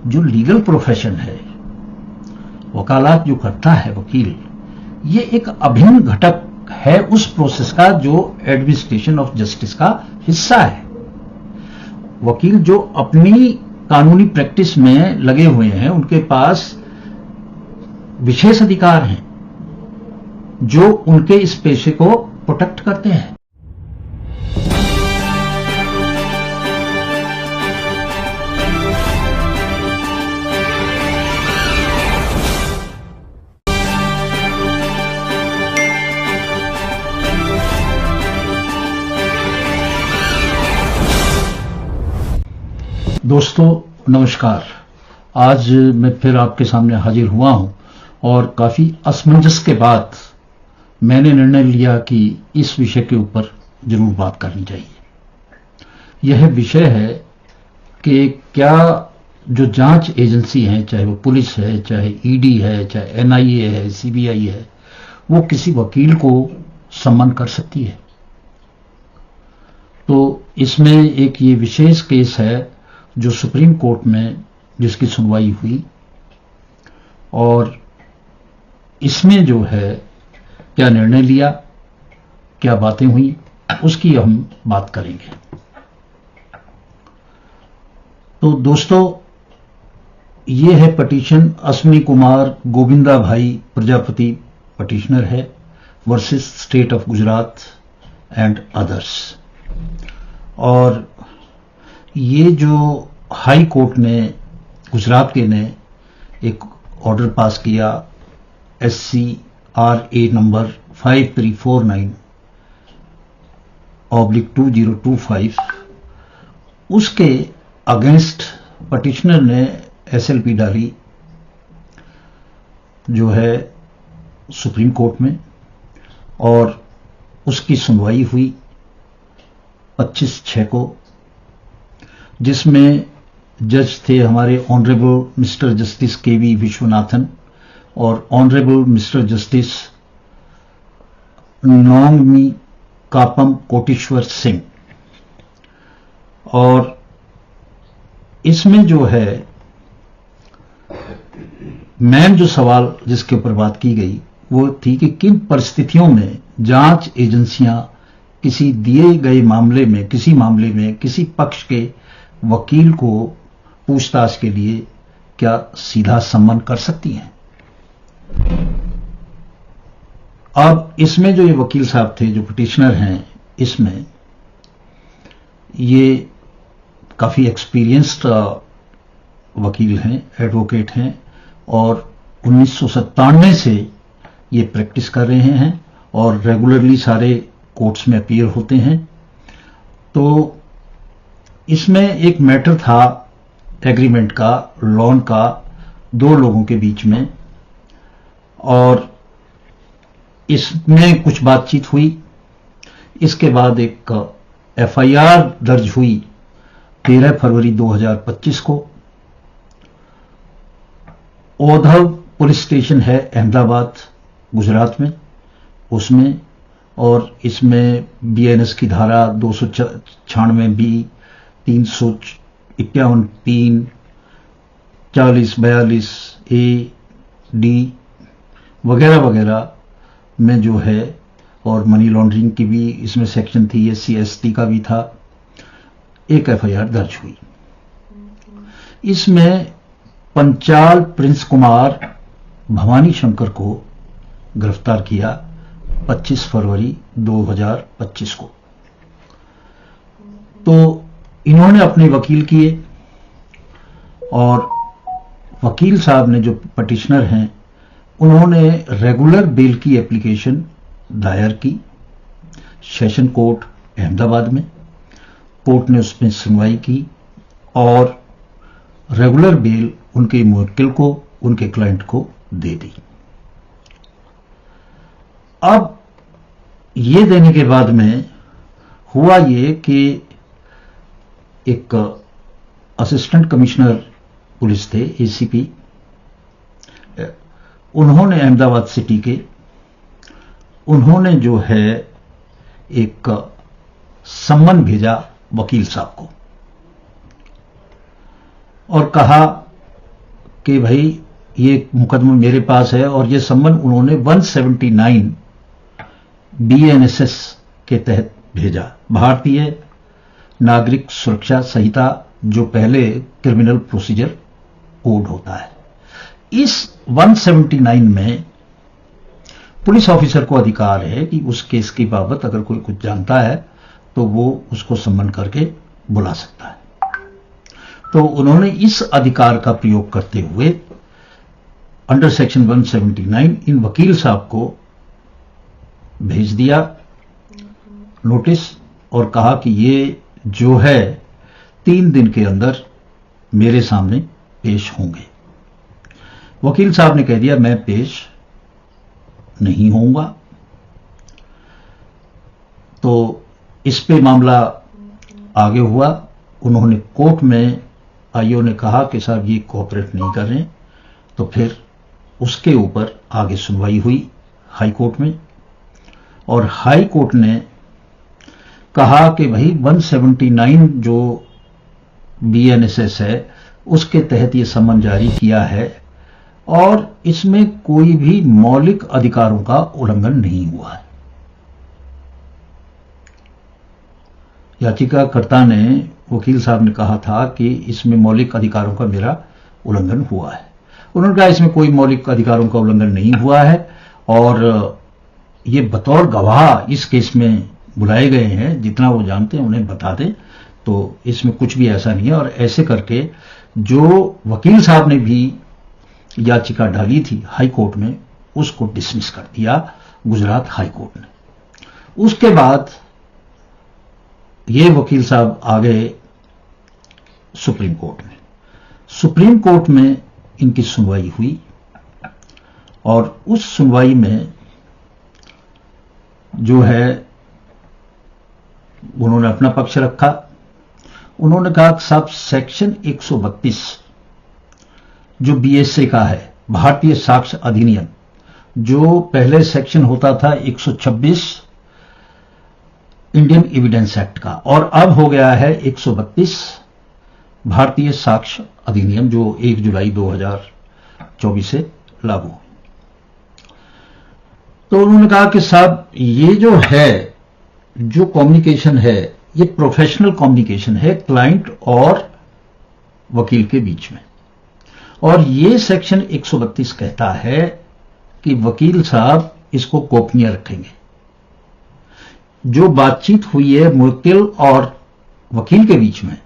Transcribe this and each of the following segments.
जो legal profession है, वकालत जो करता है वकील, ये एक अभिन्न घटक है उस प्रोसेस का जो एडमिनिस्ट्रेशन ऑफ जस्टिस का हिस्सा है। वकील जो अपनी कानूनी प्रैक्टिस में लगे हुए हैं, उनके पास विशेष अधिकार हैं जो उनके इस पेशे को प्रोटेक्ट करते हैं। दोस्तों नमस्कार। आज मैं फिर आपके सामने हाजिर हुआ हूं और काफी असमंजस के बाद मैंने निर्णय लिया कि इस विषय के ऊपर जरूर बात करनी चाहिए। यह विषय है कि क्या जो जांच एजेंसी है, चाहे वो पुलिस है, चाहे ईडी है, चाहे एनआईए है, सीबीआई है, वो किसी वकील को सम्मन कर सकती है। तो इसमें एक ये विशेष केस है जो सुप्रीम कोर्ट में जिसकी सुनवाई हुई, और इसमें जो है क्या निर्णय लिया, क्या बातें हुई, उसकी हम बात करेंगे। तो दोस्तों, ये है पिटीशन अश्विनी कुमार गोविंदा भाई प्रजापति पिटिशनर है versus state of Gujarat and others. और ये जो हाई कोर्ट ने गुजरात के ने एक ऑर्डर पास किया SCRA नंबर 5349/2025, उसके अगेंस्ट पिटिशनर ने SLP डाली जो है सुप्रीम कोर्ट में, और उसकी सुनवाई हुई 25/6 को, जिसमें जज थे हमारे honourable mister justice KV Viswanathan और honourable mister justice Nongmeikapam Kotiswar Singh. और इसमें जो है मैन जो सवाल जिसके ऊपर बात की गई वो थी कि किन परिस्थितियों में जांच एजेंसियां किसी दिए गए मामले में, किसी मामले में किसी पक्ष के वकील को पूछताछ के लिए क्या सीधा सम्मन कर सकती हैं। अब इसमें जो ये वकील साहब थे जो पिटिशनर हैं, इसमें ये काफी एक्सपीरियंस्ड वकील हैं, एडवोकेट हैं, और 1997 से ये प्रैक्टिस कर रहे हैं और रेगुलरली सारे कोर्ट्स में अपीयर होते हैं। तो इसमें एक मैटर था एग्रीमेंट का, लोन का, दो लोगों के बीच में, और इसमें कुछ बातचीत हुई। इसके बाद एक FIR दर्ज हुई 13 फरवरी 2025 को। ओधव पुलिस स्टेशन है अहमदाबाद गुजरात में, उसमें, और इसमें BNS की धारा 296B, 351(3), 4042A(D) वगैरह वगैरह में जो है, और मनी लॉन्ड्रिंग की भी इसमें सेक्शन थी, SC/ST का भी था, एक FIR दर्ज हुई। इसमें पंचाल प्रिंस कुमार भवानी शंकर को गिरफ्तार किया 25 फरवरी 2025 को। तो इन्होंने अपने वकील किए, और वकील साहब ने जो पिटिशनर हैं उन्होंने रेगुलर बेल की एप्लीकेशन दायर की सेशन कोर्ट अहमदाबाद में। कोर्ट ने उसमें सुनवाई की और रेगुलर बेल उनके मुवक्किल को, उनके क्लाइंट को दे दी। अब ये देने के बाद में हुआ ये कि एक असिस्टेंट कमिश्नर पुलिस थे, ACP, उन्होंने अहमदाबाद सिटी के, उन्होंने जो है एक सम्मन भेजा वकील साहब को और कहा कि भाई ये मुकदमा मेरे पास है और ये सम्मन उन्होंने 179 BNSS के तहत भेजा, भारतीय नागरिक सुरक्षा संहिता, जो पहले क्रिमिनल प्रोसीजर कोड होता है। इस 179 में पुलिस ऑफिसर को अधिकार है कि उस केस की बाबत अगर कोई कुछ जानता है तो वो उसको सम्मन करके बुला सकता है। तो उन्होंने इस अधिकार का प्रयोग करते हुए अंडर सेक्शन 179 इन वकील साहब को भेज दिया नोटिस और कहा कि ये जो है 3 दिन के अंदर मेरे सामने पेश होंगे। वकील साहब ने कह दिया मैं पेश नहीं होऊंगा। तो इस पे मामला आगे हुआ। उन्होंने कोर्ट में, आईओ ने कहा कि साहब ये कोऑपरेट नहीं कर रहे, तो फिर उसके ऊपर आगे सुनवाई हुई हाई कोर्ट में, और हाई कोर्ट ने कहा कि भाई 179 जो BNSS है उसके तहत ये सम्मन जारी किया है और इसमें कोई भी मौलिक अधिकारों का उल्लंघन नहीं हुआ है। याचिकाकर्ता ने, वकील साहब ने कहा था कि इसमें मौलिक अधिकारों का मेरा उल्लंघन हुआ है। उन्होंने कहा इसमें कोई मौलिक अधिकारों का उल्लंघन नहीं हुआ है और ये बतौर गवाह इस केस में बुलाए गए हैं, जितना वो जानते हैं उन्हें बता दें, तो इसमें कुछ भी ऐसा नहीं है। और ऐसे करके जो वकील साहब ने भी याचिका डाली थी हाई कोर्ट में, उसको डिसमिस कर दिया गुजरात हाई कोर्ट ने। उसके बाद ये वकील साहब आ गए सुप्रीम कोर्ट में। सुप्रीम कोर्ट में इनकी सुनवाई हुई और उस सुनवाई में जो है उन्होंने अपना पक्ष रखा। उन्होंने कहा साहब सेक्शन 132 जो BSA का है, भारतीय साक्ष्य अधिनियम, जो पहले सेक्शन होता था 126 इंडियन एविडेंस एक्ट का और अब हो गया है 132 भारतीय साक्ष्य अधिनियम, जो 1 जुलाई 2024 से लागू। तो उन्होंने कहा कि साहब ये जो है, जो कम्युनिकेशन है, ये प्रोफेशनल कम्युनिकेशन है क्लाइंट और वकील के बीच में, और ये सेक्शन 132 कहता है कि वकील साहब इसको गोपनीय रखेंगे। जो बातचीत हुई है मुवक्किल और वकील के बीच में,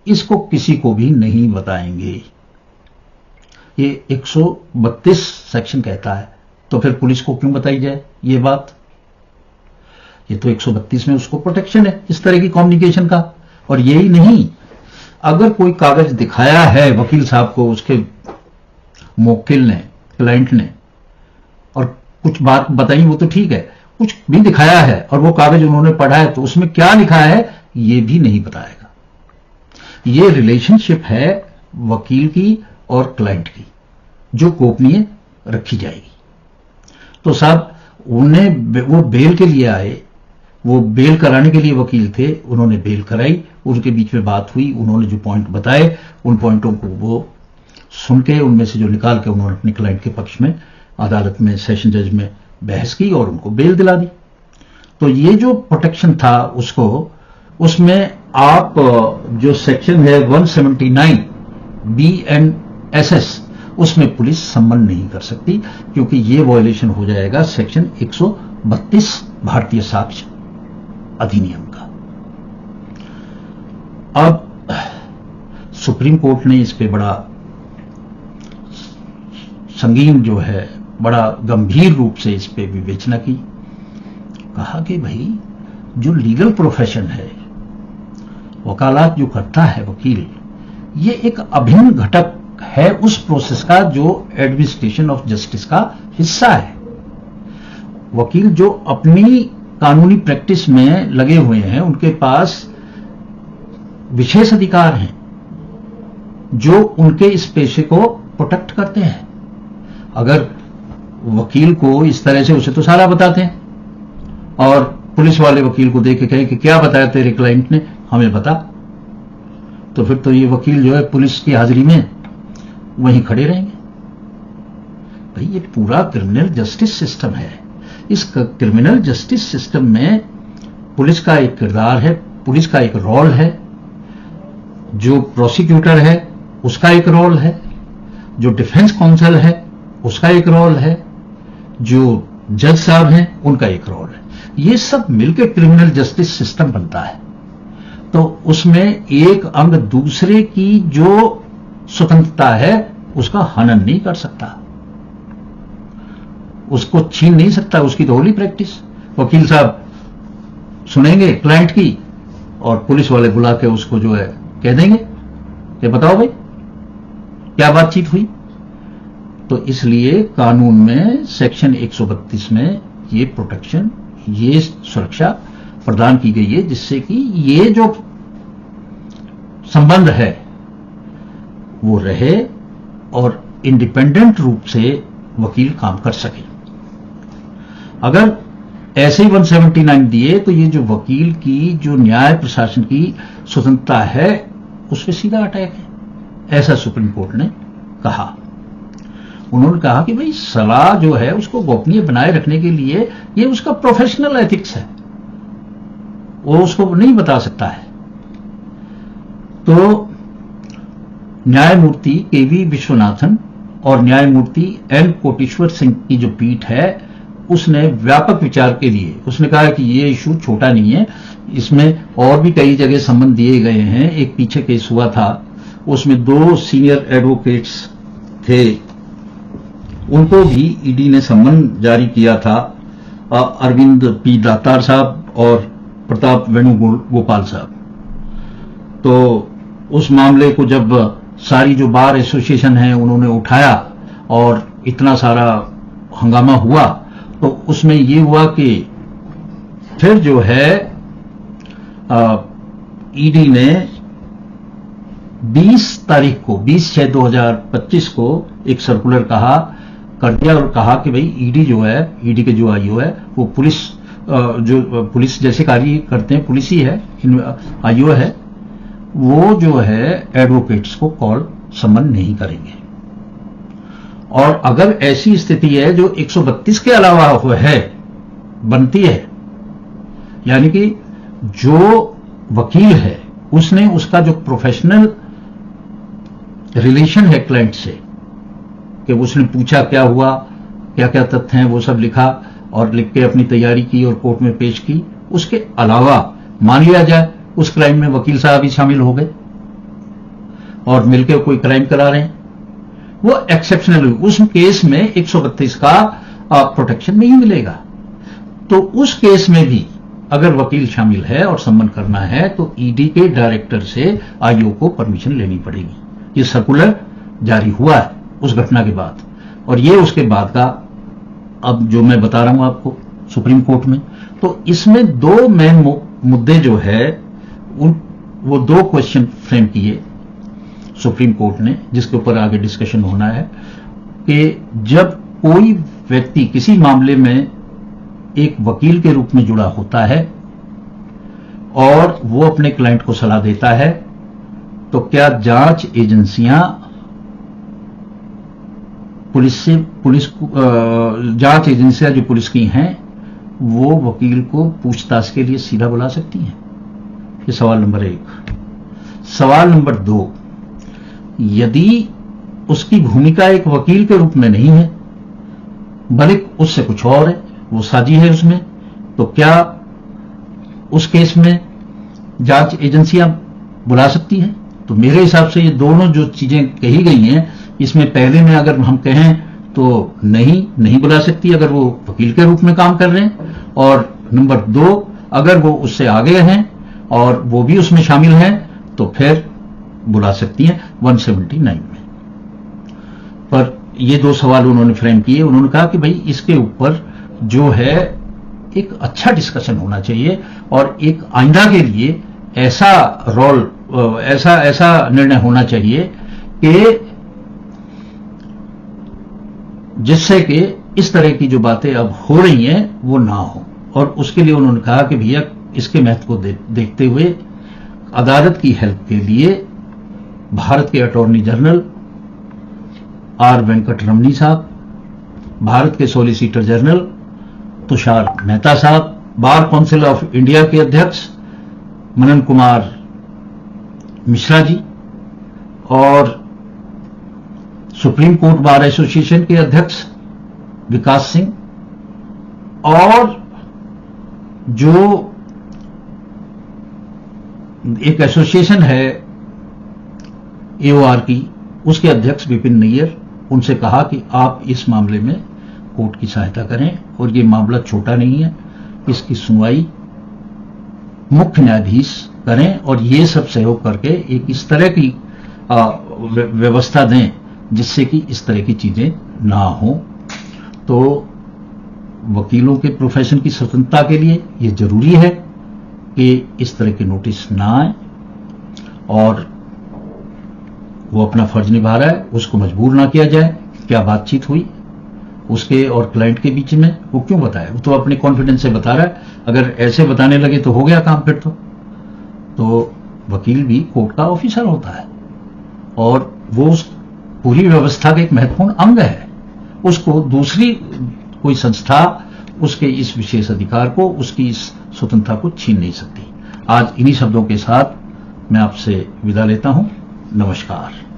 इसको किसी को भी नहीं बताएंगे। ये 132 सेक्शन कहता है, तो फिर पुलिस को क्यों बताई जाए ये बात? ये तो 132 में उसको प्रोटेक्शन है इस तरह की कम्युनिकेशन का। और यही नहीं, अगर कोई कागज दिखाया है वकील साहब को उसके मुवक्किल ने, क्लाइंट ने, और कुछ बात बताई वो तो ठीक है, कुछ भी दिखाया है और वो कागज उन्होंने पढ़ा है तो उसमें क्या लिखा है ये भी नहीं बताएगा। ये रिलेशनशिप है वकील की और क्लाइंट की, जो गोपनीय रखी जाएगी। तो साहब उन्हें, वो बेल के लिए आए, वो बेल कराने के लिए वकील थे, उन्होंने बेल कराई, उनके बीच में बात हुई, उन्होंने जो पॉइंट बताए उन पॉइंटों को वो सुन के उनमें से जो निकाल के उन्होंने अपने क्लाइंट के पक्ष में अदालत में सेशन जज में बहस की और उनको बेल दिला दी। तो ये जो प्रोटेक्शन था उसको, उसमें आप जो सेक्शन है 179 BNSS, उसमें पुलिस सम्मन नहीं कर सकती, क्योंकि ये वायलेशन हो जाएगा सेक्शन 132 भारतीय साक्ष्य अधिनियम का। अब सुप्रीम कोर्ट ने इस पे बड़ा संगीन जो है, बड़ा गंभीर रूप से इस पे विवेचना की। कहा कि भाई जो लीगल प्रोफेशन है, वकालत जो करता है वकील, ये एक अभिन्न घटक है उस प्रोसेस का जो एडमिनिस्ट्रेशन ऑफ जस्टिस का हिस्सा है। वकील जो अपनी कानूनी प्रैक्टिस में लगे हुए हैं, उनके पास विशेष अधिकार हैं जो उनके इस पेशे को प्रोटेक्ट करते हैं। अगर वकील को इस तरह से, उसे तो सारा बताते हैं, और पुलिस वाले वकील को देख के कहें कि क्या बताया तेरे क्लाइंट ने, हमें बता, तो फिर तो ये वकील जो है पुलिस की हाजिरी में वहीं खड़े रहेंगे। भाई ये पूरा क्रिमिनल जस्टिस सिस्टम है। इस क्रिमिनल जस्टिस सिस्टम में पुलिस का एक किरदार है, पुलिस का एक रोल है, जो प्रोसिक्यूटर है उसका एक रोल है, जो डिफेंस काउंसिल है उसका एक रोल है, जो जज साहब हैं उनका एक रोल है। ये सब मिलकर क्रिमिनल जस्टिस सिस्टम बनता है। तो उसमें एक अंग दूसरे की जो स्वतंत्रता है उसका हनन नहीं कर सकता, उसको छीन नहीं सकता। उसकी तो होली प्रैक्टिस। वकील साहब सुनेंगे क्लाइंट की और पुलिस वाले बुला के उसको जो है कह देंगे कि बताओ भाई क्या बातचीत हुई। तो इसलिए कानून में सेक्शन 132 में ये प्रोटेक्शन, ये सुरक्षा प्रदान की गई है, जिससे कि ये जो संबंध है वो रहे और इंडिपेंडेंट रूप से वकील काम कर सके। अगर ऐसे ही 179 दिए तो ये जो वकील की, जो न्याय प्रशासन की स्वतंत्रता है उस पर सीधा अटैक है, ऐसा सुप्रीम कोर्ट ने कहा। उन्होंने कहा कि भाई सलाह जो है उसको गोपनीय बनाए रखने के लिए ये उसका प्रोफेशनल एथिक्स है, वो उसको नहीं बता सकता है। तो न्यायमूर्ति केवी विश्वनाथन और न्यायमूर्ति एन कोटेश्वर सिंह की जो पीठ है उसने व्यापक विचार के लिए उसने कहा कि ये इशू छोटा नहीं है, इसमें और भी कई जगह संबंध दिए गए हैं। एक पीछे केस हुआ था, उसमें 2 सीनियर एडवोकेट्स थे, उनको भी ईडी ने सम्मन जारी किया था, अरविंद पी दातार साहब और प्रताप वेणुगोपाल साहब। तो उस मामले को जब सारी जो बार एसोसिएशन है उन्होंने उठाया और इतना सारा हंगामा हुआ, तो उसमें ये हुआ कि फिर जो है ईडी ने 20 तारीख को 20/6/2025 को एक सर्कुलर कर दिया और कहा कि भाई ईडी जो है, ईडी के जो आईओ है वो पुलिस जो पुलिस जैसे कार्य करते हैं पुलिस ही है, आईओ है, वो जो है एडवोकेट्स को कॉल सम्मन नहीं करेंगे। और अगर ऐसी स्थिति है जो 132 के अलावा है बनती है, यानी कि जो वकील है उसने उसका जो प्रोफेशनल रिलेशन है क्लाइंट से, कि उसने पूछा क्या हुआ, क्या क्या तथ्य हैं, वो सब लिखा और लिख के अपनी तैयारी की और कोर्ट में पेश की। उसके अलावा मान लिया जाए उस क्राइम में वकील साहब ही शामिल हो गए और मिलकर कोई क्राइम करा रहे हैं, वो एक्सेप्शनल, उस केस में 132 का प्रोटेक्शन नहीं मिलेगा। तो उस केस में भी अगर वकील शामिल है और सम्मन करना है तो ईडी के डायरेक्टर से आईओ को परमिशन लेनी पड़ेगी। ये सर्कुलर जारी हुआ है उस घटना के बाद, और ये उसके बाद का अब जो मैं बता रहा हूं आपको सुप्रीम कोर्ट में। तो इसमें 2 मेन मुद्दे जो है वो 2 क्वेश्चन फ्रेम किए सुप्रीम कोर्ट ने, जिसके ऊपर आगे डिस्कशन होना है कि जब कोई व्यक्ति किसी मामले में एक वकील के रूप में जुड़ा होता है और वो अपने क्लाइंट को सलाह देता है, तो क्या जांच एजेंसियां जांच एजेंसियां जो पुलिस की हैं वो वकील को पूछताछ के लिए सीधा बुला सकती हैं? ये सवाल नंबर 1। सवाल नंबर 2, यदि उसकी भूमिका एक वकील के रूप में नहीं है, बल्कि उससे कुछ और है, वो साजी है उसमें, तो क्या उस केस में जांच एजेंसियां बुला सकती हैं? तो मेरे हिसाब से ये दोनों जो चीजें कही गई हैं, इसमें पहले में अगर हम कहें तो नहीं बुला सकती अगर वो वकील के रूप में काम कर रहे हैं, और नंबर 2 अगर वो उससे आगे हैं और वो भी उसमें शामिल हैं तो फिर बुला सकती हैं 179 में। पर ये 2 सवाल उन्होंने फ्रेम किए। उन्होंने कहा कि भाई इसके ऊपर जो है एक अच्छा डिस्कशन होना चाहिए और एक आइंदा के लिए ऐसा रोल, ऐसा निर्णय होना चाहिए कि जिससे कि इस तरह की जो बातें अब हो रही हैं वो ना हो। और उसके लिए उन्होंने कहा कि भैया इसके महत्व को देखते हुए अदालत की हेल्प के लिए भारत के अटॉर्नी जनरल आर वेंकट रमनी साहब, भारत के सॉलिसिटर जनरल तुषार मेहता साहब, बार काउंसिल ऑफ इंडिया के अध्यक्ष मनन कुमार मिश्रा जी और सुप्रीम कोर्ट बार एसोसिएशन के अध्यक्ष विकास सिंह, और जो एक एसोसिएशन है एओआर की, उसके अध्यक्ष विपिन नैयर, उनसे कहा कि आप इस मामले में कोर्ट की सहायता करें और ये मामला छोटा नहीं है, इसकी सुनवाई मुख्य न्यायाधीश करें और ये सब सहयोग करके एक इस तरह की व्यवस्था दें जिससे कि इस तरह की चीजें ना हो। तो वकीलों के प्रोफेशन की स्वतंत्रता के लिए ये जरूरी है कि इस तरह के नोटिस ना आए, और वो अपना फर्ज निभा रहा है, उसको मजबूर ना किया जाए। क्या बातचीत हुई उसके और क्लाइंट के बीच में, वो क्यों बताए? वो तो अपने कॉन्फिडेंस से बता रहा है। अगर ऐसे बताने लगे तो हो गया काम फिर तो वकील भी कोर्ट का ऑफिसर होता है और वो उस पूरी व्यवस्था का एक महत्वपूर्ण अंग है। उसको दूसरी कोई संस्था उसके इस विशेष अधिकार को, उसकी इस स्वतंत्रता को छीन नहीं सकती। आज इन्हीं शब्दों के साथ मैं आपसे विदा लेता हूं। नमस्कार।